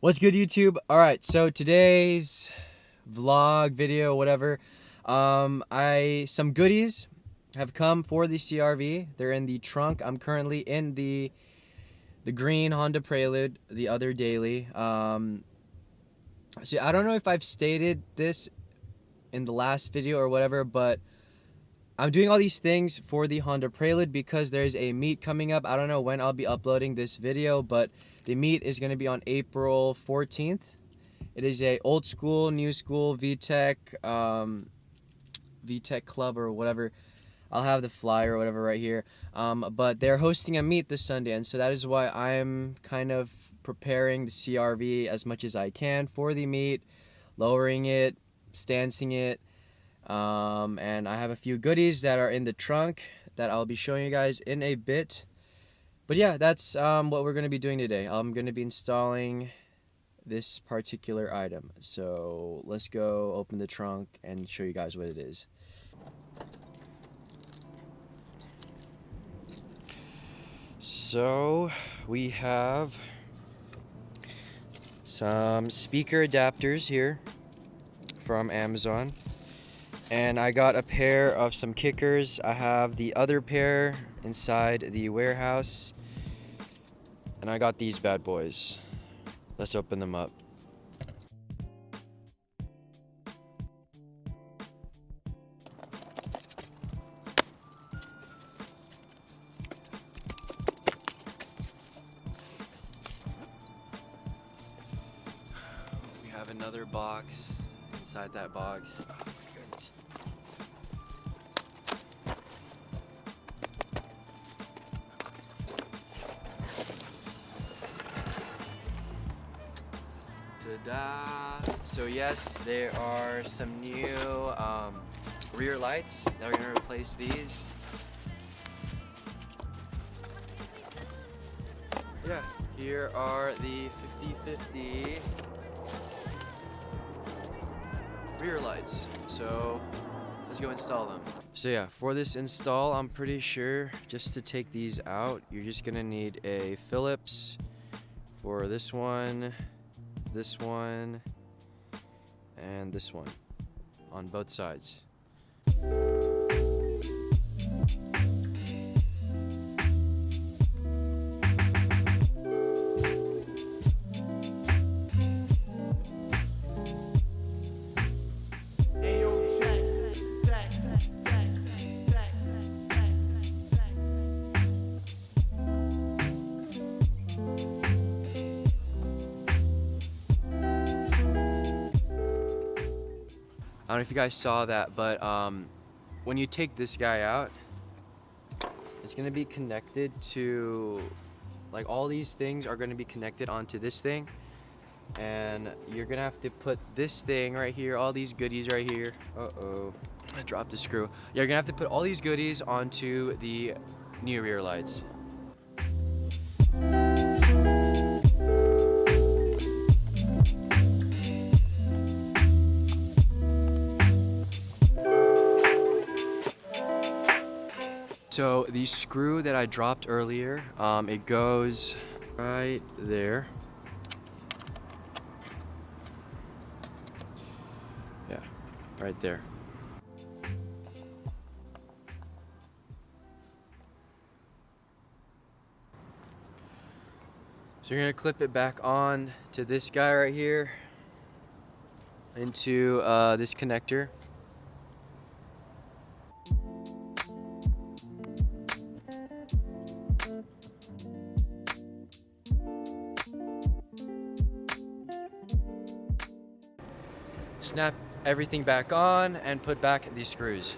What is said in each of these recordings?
What's good, YouTube? All right, so today's vlog, video, whatever, some goodies have come for the CRV. They're in the trunk. I'm currently in the green Honda Prelude, the other daily. So I don't know if I've stated this in the last video or whatever, but I'm doing all these things for the Honda Prelude because there's a meet coming up. I don't know when I'll be uploading this video, but the meet is going to be on April 14th. It is a old school, new school VTech, VTech club or whatever. I'll have the flyer or whatever right here. But they're hosting a meet this Sunday, and so that is why I'm kind of preparing the CRV as much as I can for the meet, lowering it, stancing it. And I have a few goodies that are in the trunk that I'll be showing you guys in a bit. But yeah, that's what we're going to be doing today. I'm going to be installing this particular item. So let's go open the trunk and show you guys what it is. So we have some speaker adapters here from Amazon. And I got a pair of some kickers. I have the other pair inside the warehouse. And I got these bad boys. Let's open them up. We have another box inside that box. Oh my goodness. Ta-da! So yes, there are some new rear lights that are going to replace these. Yeah, here are the 50/50 rear lights. So let's go install them. So yeah, for this install, I'm pretty sure just to take these out, you're just gonna need a Phillips for this one, and this one on both sides. I don't know if you guys saw that, but when you take this guy out, it's gonna be connected to, like, all these things are gonna be connected onto this thing, and you're gonna have to put this thing right here, all these goodies right here. Uh-oh, I dropped the screw. You're gonna have to put all these goodies onto the new rear lights. So the screw that I dropped earlier, it goes right there. Yeah, right there. So you're gonna clip it back on to this guy right here, into this connector. Snap everything back on and put back these screws.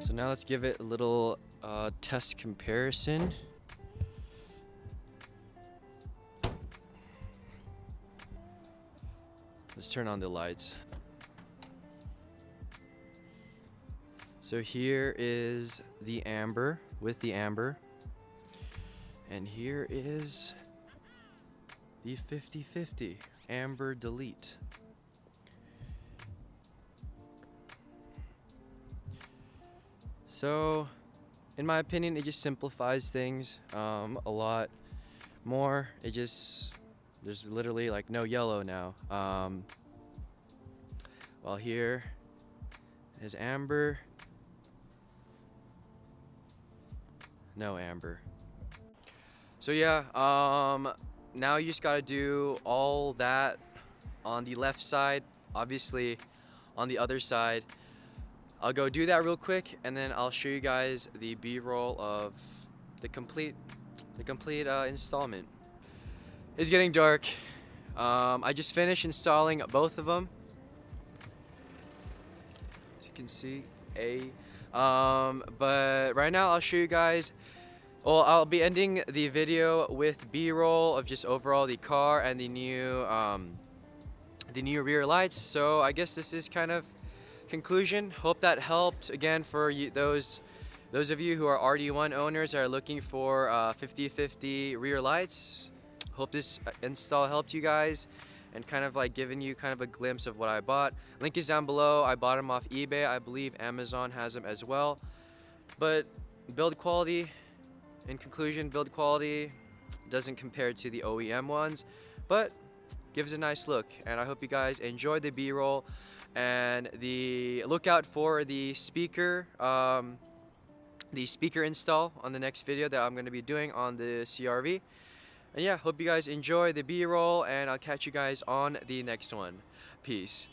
So now let's give it a little test comparison. Let's turn on the lights. So here is the amber with the amber, and here is the 50/50 amber delete. So, in my opinion, it just simplifies things a lot more. There's literally like no yellow now. While here is amber. No amber. So yeah, now you just gotta do all that on the left side. Obviously, on the other side, I'll go do that real quick, and then I'll show you guys the B-roll of the complete installment. It's getting dark. I just finished installing both of them. As you can see, but right now I'll show you guys. Well, I'll be ending the video with B-roll of just overall the car and the new rear lights. So I guess this is kind of conclusion. Hope that helped. Again, for you, those of you who are RD1 owners that are looking for 50/50 rear lights, hope this install helped you guys and kind of like giving you kind of a glimpse of what I bought. Link is down below. I bought them off eBay. I believe Amazon has them as well. But build quality, in conclusion, build quality doesn't compare to the OEM ones, but gives a nice look. And I hope you guys enjoyed the B-roll, and look out for the speaker install on the next video that I'm going to be doing on the CR-V. And yeah, hope you guys enjoy the B-roll, and I'll catch you guys on the next one. Peace.